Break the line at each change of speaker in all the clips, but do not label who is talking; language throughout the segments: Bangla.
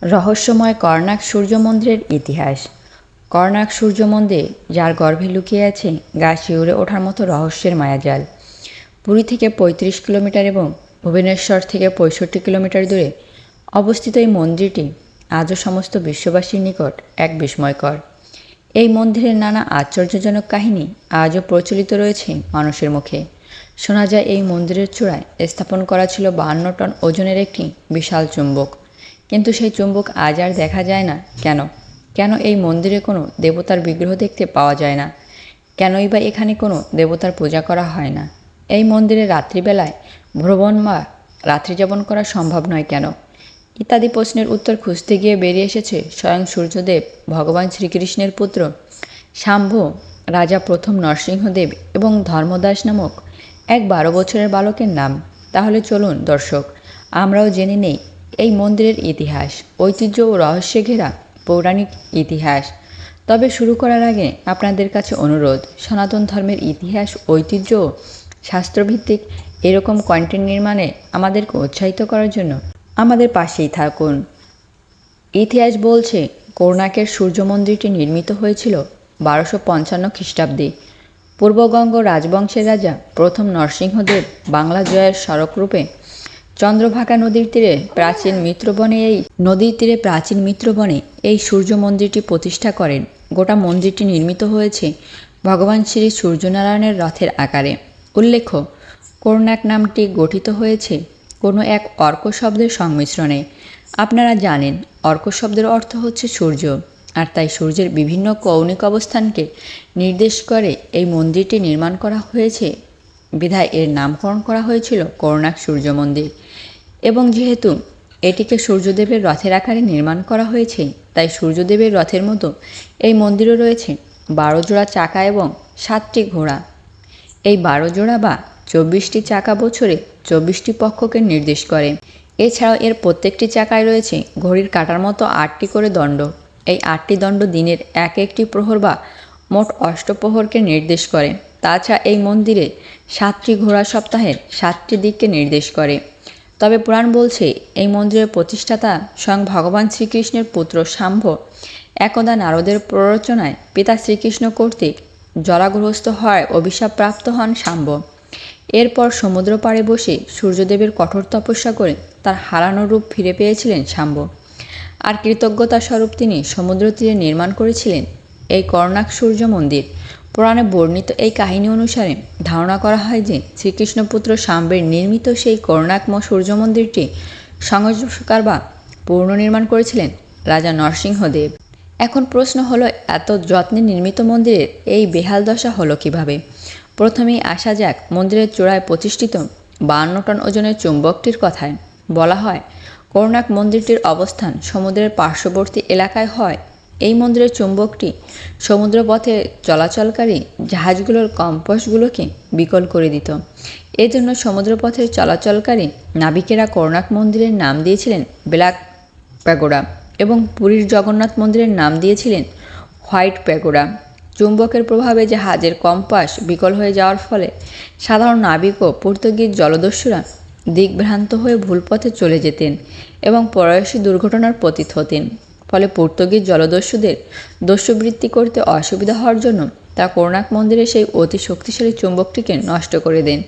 রহস্যময় কর্ণাক সূর্য মন্দিরের ইতিহাস। কর্ণাক সূর্য মন্দির, যার গর্ভে লুকিয়ে আছে গা শিউরে ওঠার মতো রহস্যের মায়াজাল। পুরী থেকে ৩৫ কিলোমিটার এবং ভুবনেশ্বর থেকে ৬৫ কিলোমিটার দূরে অবস্থিত এই মন্দিরটি আজও সমস্ত বিশ্ববাসীর নিকট এক বিস্ময়কর। এই মন্দিরের নানা আশ্চর্যজনক কাহিনী আজও প্রচলিত রয়েছে মানুষের মুখে। শোনা যায় এই মন্দিরের চূড়ায় স্থাপন করা ছিল ৫২ টন ওজনের একটি বিশাল চুম্বক, কিন্তু সেই চুম্বক আজ আর দেখা যায় না কেন? কেন এই মন্দিরে কোনো দেবতার বিগ্রহ দেখতে পাওয়া যায় না? কেনই বা এখানে কোনো দেবতার পূজা করা হয় না? এই মন্দিরে রাত্রিবেলায় ভ্রমণ বা রাত্রিযাপন করা সম্ভব নয় কেন? ইত্যাদি প্রশ্নের উত্তর খুঁজতে গিয়ে বেরিয়ে এসেছে স্বয়ং সূর্যদেব, ভগবান শ্রীকৃষ্ণের পুত্র শাম্ভ, রাজা প্রথম নরসিংহদেব এবং ধর্মদাস নামক এক ১২ বছরের বালকের নাম। তাহলে চলুন দর্শক, আমরাও জেনে নেই এই মন্দিরের ইতিহাস, ঐতিহ্য ও রহস্যে ঘেরা পৌরাণিক ইতিহাস। তবে শুরু করার আগে আপনাদের কাছে অনুরোধ, সনাতন ধর্মের ইতিহাস, ঐতিহ্য ও শাস্ত্রভিত্তিক এরকম কন্টেন্ট নির্মাণে আমাদেরকে উৎসাহিত করার জন্য আমাদের পাশেই থাকুন। ইতিহাস বলছে কোণার্কের সূর্য মন্দিরটি নির্মিত হয়েছিল ১২৫৫ খ্রিস্টাব্দে। পূর্বগঙ্গ রাজবংশের রাজা প্রথম নরসিংহদেব বাংলা জয়ের স্মারকরূপে চন্দ্রভাগা নদীর তীরে প্রাচীন মিত্রবনে এই সূর্য মন্দিরটি প্রতিষ্ঠা করেন। গোটা মন্দিরটি নির্মিত হয়েছে ভগবান শ্রী সূর্যনারায়ণের রথের আকারে। উল্লেখ্য, কোণার্ক নামটি গঠিত হয়েছে কোনো এক অর্ক শব্দের সংমিশ্রণে। আপনারা জানেন অর্ক শব্দের অর্থ হচ্ছে সূর্য, আর তাই সূর্যের বিভিন্ন কৌণিক অবস্থানকে নির্দেশ করে এই মন্দিরটি নির্মাণ করা হয়েছে, বিধায় এর নামকরণ করা হয়েছিল কোণার্ক সূর্য মন্দির। এবং যেহেতু এটিকে সূর্যদেবের রথের আকারে নির্মাণ করা হয়েছে, তাই সূর্যদেবের রথের মতো এই মন্দিরও রয়েছে ১২ জোড়া চাকা এবং ৭টি ঘোড়া। এই ১২ জোড়া বা ২৪টি চাকা বছরে ২৪টি পক্ষকে নির্দেশ করে। এছাড়াও এর প্রত্যেকটি চাকায় রয়েছে ঘড়ির কাঁটার মতো ৮টি করে দণ্ড। এই ৮টি দণ্ড দিনের এক একটি প্রহর বা মোট অষ্টপ্রহরকে নির্দেশ করে। তাছাড়া এই মন্দিরে ৭টি ঘোড়া সপ্তাহের ৭টি দিককে নির্দেশ করে। তবে পুরাণ বলছে এই মন্দিরের প্রতিষ্ঠাতা স্বয়ং ভগবান শ্রীকৃষ্ণের পুত্র শাম্ভ একদা নারদের প্ররোচনায় পিতা শ্রীকৃষ্ণ কর্তৃক জলাগ্রস্ত হওয়ায় অভিশাপ প্রাপ্ত হন শাম্ভ। এরপর সমুদ্র পাড়ে বসে সূর্যদেবের কঠোর তপস্যা করে তার হারানো রূপ ফিরে পেয়েছিলেন শাম্ভ। আর কৃতজ্ঞতা স্বরূপ তিনি সমুদ্র তীরে নির্মাণ করেছিলেন এই কোণার্ক সূর্য মন্দির। পুরাণে বর্ণিত এই কাহিনী অনুসারে ধারণা করা হয় যে শ্রীকৃষ্ণপুত্র শাম্বের নির্মিত সেই কোণার্ক সূর্য মন্দিরটি সংস্কার বা পুনর্নির্মাণ করেছিলেন রাজা নরসিংহদেব। এখন প্রশ্ন হলো, এত যত্নে নির্মিত মন্দিরের এই বেহাল দশা হলো কিভাবে? প্রথমেই আসা যাক মন্দিরের চূড়ায় প্রতিষ্ঠিত ৫২ টন ওজনের চুম্বকটির কথায়। বলা হয় কোণার্ক মন্দিরটির অবস্থান সমুদ্রের পার্শ্ববর্তী এলাকায় হয় এই মন্দিরের চুম্বকটি সমুদ্রপথে চলাচলকারী জাহাজগুলোর কম্পাসগুলোকে বিকল করে দিত। এজন্য সমুদ্রপথের চলাচলকারী নাবিকেরা কোণার্ক মন্দিরের নাম দিয়েছিলেন ব্ল্যাক প্যাগোডা এবং পুরীর জগন্নাথ মন্দিরের নাম দিয়েছিলেন হোয়াইট প্যাগোডা। চুম্বকের প্রভাবে জাহাজের কম্পাস বিকল হয়ে যাওয়ার ফলে সাধারণ নাবিক ও পর্তুগিজ জলদস্যুরা দিকভ্রান্ত হয়ে ভুল পথে চলে যেতেন এবং পরয়াসী দুর্ঘটনার পতিত হতেন। ফলে পর্তুগিজ জলদস্যুদের দস্যুবৃত্তি করতে অসুবিধা হওয়ার জন্য তারা কোণার্ক মন্দিরের সেই অতি শক্তিশালী চুম্বকটিকে নষ্ট করে দেন।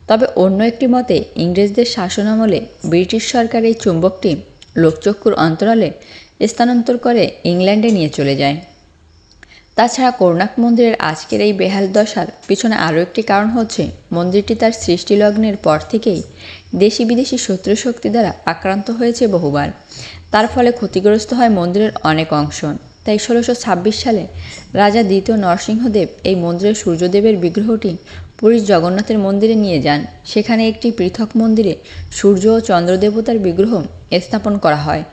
তবে অন্য একটি মতে ইংরেজদের শাসনামলে ব্রিটিশ সরকার এই চুম্বকটি লোকচক্ষুর অন্তরালে স্থানান্তর করে ইংল্যান্ডে নিয়ে চলে যায়। তাছাড়া কোণার্ক মন্দিরের আজকের এই বেহাল দশার পিছনে আরও একটি কারণ হচ্ছে মন্দিরটি তার সৃষ্টিলগ্নের পর থেকেই দেশি বিদেশি শত্রু শক্তি দ্বারা আক্রান্ত হয়েছে বহুবার। তার ফলে ক্ষতিগ্রস্ত হয় মন্দিরের অনেক অংশ। তাই ১৬২৬ সালে রাজা দ্বিতীয় নরসিংহদেব এই মন্দিরের সূর্যদেবের বিগ্রহটি পুরীর জগন্নাথের মন্দিরে নিয়ে যান। সেখানে একটি পৃথক মন্দিরে সূর্য ও চন্দ্রদেবতার বিগ্রহ স্থাপন করা হয়।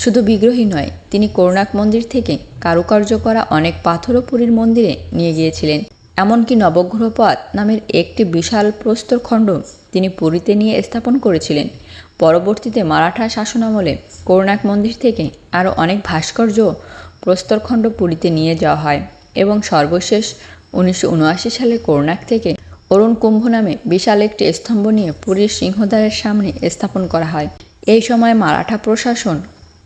শুধু বিগ্রহই নয়, তিনি কোণার্ক মন্দির থেকে কারুকার্য করা অনেক পাথরও পুরীর মন্দিরে নিয়ে গিয়েছিলেন। এমনকি নবগ্রহপাত নামের একটি বিশাল প্রস্তরখণ্ড তিনি পুরীতে নিয়ে স্থাপন করেছিলেন। পরবর্তীতে মারাঠা শাসনামলে কোণার্ক মন্দির থেকে আরও অনেক ভাস্কর্য প্রস্তরখণ্ড পুরীতে নিয়ে যাওয়া হয় এবং সর্বশেষ ১৯৭৯ সালে কোণার্ক থেকে অরুণ কুম্ভ নামে বিশাল একটি স্তম্ভ নিয়ে পুরীর সিংহদ্বারের সামনে স্থাপন করা হয়। এই সময় মারাঠা প্রশাসন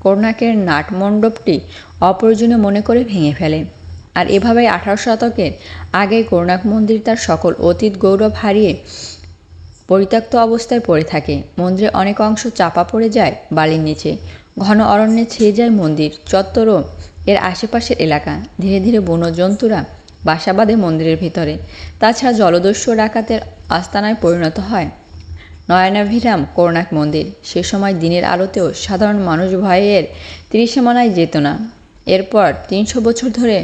কোণার্কের নাটমণ্ডপটি অপ্রয়োজনীয় মনে করে ভেঙে ফেলে। আর এভাবেই 18 শতকের আগে কোণার্ক মন্দির তার সকল অতীত গৌরব হারিয়ে পরিত্যক্ত অবস্থায় পড়ে থাকে। মন্দিরের অনেক অংশ চাপা পড়ে যায় বালির নিচে। ঘন অরণ্যে ছেয়ে যায় মন্দির চত্বর ও এর আশেপাশের এলাকা। ধীরে ধীরে বন্যজন্তুরা বাসা বাঁধে মন্দিরের ভিতরে। তাছাড়া জলদস্যু ডাকাতের আস্তানায় পরিণত হয় নয়নাভিরাম কোণার্ক মন্দির। সে সময় দিনের আলোতেও সাধারণ মানুষ ভয়ে এর ত্রিসীমানায় যেত না। এরপর 300 বছর ধরে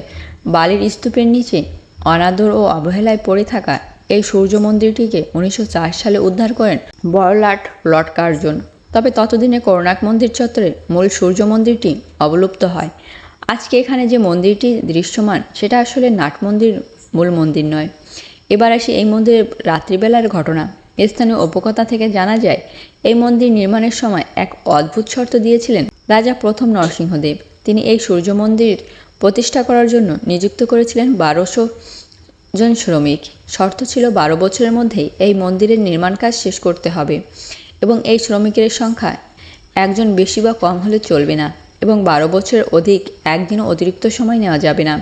বালির স্তূপের নিচে অনাদর ও অবহেলায় পড়ে থাকা এই সূর্য মন্দিরটিকে 1904 সালে উদ্ধার করেন বড়লাট লর্ড কার্জন। তবে ততদিনে কোণার্ক মন্দির চত্বরে মূল সূর্য মন্দিরটি অবলুপ্ত হয়। আজকে এখানে যে মন্দিরটি দৃশ্যমান সেটা আসলে নাট মন্দির, মূল মন্দির নয়। এবার আসি এই মন্দিরের রাত্রিবেলার ঘটনা। স্থানীয় উপকথা থেকে জানা যায়, এই মন্দির নির্মাণের সময় এক অদ্ভুত শর্ত দিয়েছিলেন রাজা প্রথম নরসিংহদেব। তিনি এই সূর্য মন্দির প্রতিষ্ঠা করার জন্য নিযুক্ত করেছিলেন 1200 জন শ্রমিক। শর্ত ছিল 12 বছরের মধ্যেই এই মন্দিরের নির্মাণ কাজ শেষ করতে হবে এবং এই শ্রমিকের সংখ্যা একজন বেশি বা কম হলে চলবে না এবং 12 বছরের অধিক একদিনও অতিরিক্ত সময় নেওয়া যাবে না।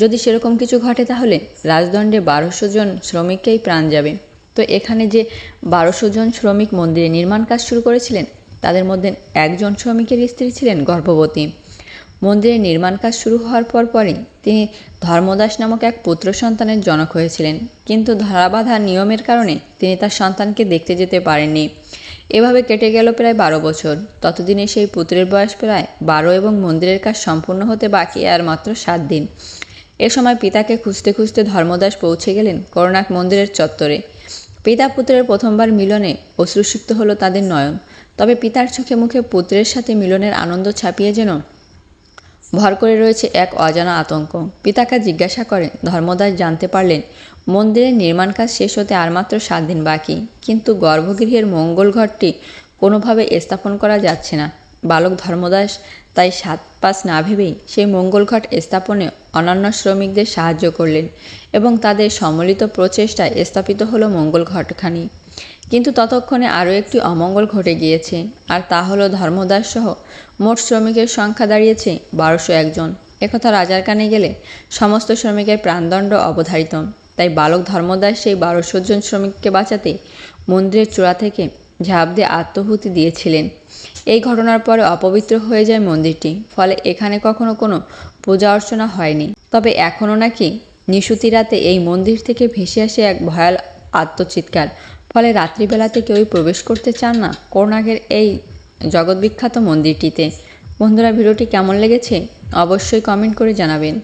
যদি সেরকম কিছু ঘটে তাহলে রাজদণ্ডে 1200 জন শ্রমিককেই প্রাণ যাবে। তো এখানে যে 1200 জন শ্রমিক মন্দিরে নির্মাণ কাজ শুরু করেছিলেন তাদের মধ্যে একজন শ্রমিকের স্ত্রী ছিলেন গর্ভবতী। মন্দিরের নির্মাণ কাজ শুরু হওয়ার পরই তিনি ধর্মদাস নামক এক পুত্র সন্তানের জনক হয়েছিলেন, কিন্তু ধরাবাঁধা নিয়মের কারণে তিনি তার সন্তানকে দেখতে যেতে পারেননি। এভাবে কেটে গেল প্রায় 12 বছর। ততদিনে সেই পুত্রের বয়স প্রায় 12 এবং মন্দিরের কাজ সম্পূর্ণ হতে বাকি আর মাত্র 7 দিন। এ সময় পিতাকে খুঁজতে খুঁজতে ধর্মদাস পৌঁছে গেলেন কোণার্ক মন্দিরের চত্বরে। পিতা পুত্রের প্রথমবার মিলনে অশ্রুসিক্ত হলো তাদের নয়ন। তবে পিতার চোখে মুখে পুত্রের সাথে মিলনের আনন্দ ছাপিয়ে যেন ভর করে রয়েছে এক অজানা আতঙ্ক। পিতাকে জিজ্ঞাসা করেন। ধর্মদাস জানতে পারলেন মন্দিরের নির্মাণ কাজ শেষ হতে আর মাত্র 7 দিন বাকি, কিন্তু গর্ভগৃহের মঙ্গল ঘরটি কোনোভাবে স্থাপন করা যাচ্ছে না। বালক ধর্মদাস তাই 7 পাঁচ না ভেবেই সেই মঙ্গল ঘট স্থাপনে অন্যান্য শ্রমিকদের সাহায্য করলেন এবং তাদের সম্মিলিত প্রচেষ্টায় স্থাপিত হলো মঙ্গল ঘটখানি। কিন্তু ততক্ষণে আরও একটি অমঙ্গল ঘটে গিয়েছে, আর তা হলো ধর্মদাস সহ মোট শ্রমিকের সংখ্যা দাঁড়িয়েছে 1201 জন। একথা রাজার কানে গেলে সমস্ত শ্রমিকের প্রাণদণ্ড অবধারিত। তাই বালক ধর্মদাস সেই 1200 জন শ্রমিককে বাঁচাতে মন্দিরের চূড়া থেকে ঝাঁপ দিয়ে আত্মাহুতি দিয়েছিলেন। এই ঘটনার পরে অপবিত্র হয়ে যায় মন্দিরটি, ফলে এখানে কখনো কোনো পূজা অর্চনা হয়নি। তবে এখনও নাকি নিশুতি রাতে এই মন্দির থেকে ভেসে আসে এক ভয়াল আত্মচিৎকার, ফলে রাত্রিবেলাতে কেউই প্রবেশ করতে চান না কোণার্কের এই জগৎবিখ্যাত মন্দিরটিতে। বন্ধুরা, ভিডিওটি কেমন লেগেছে অবশ্যই কমেন্ট করে জানাবেন।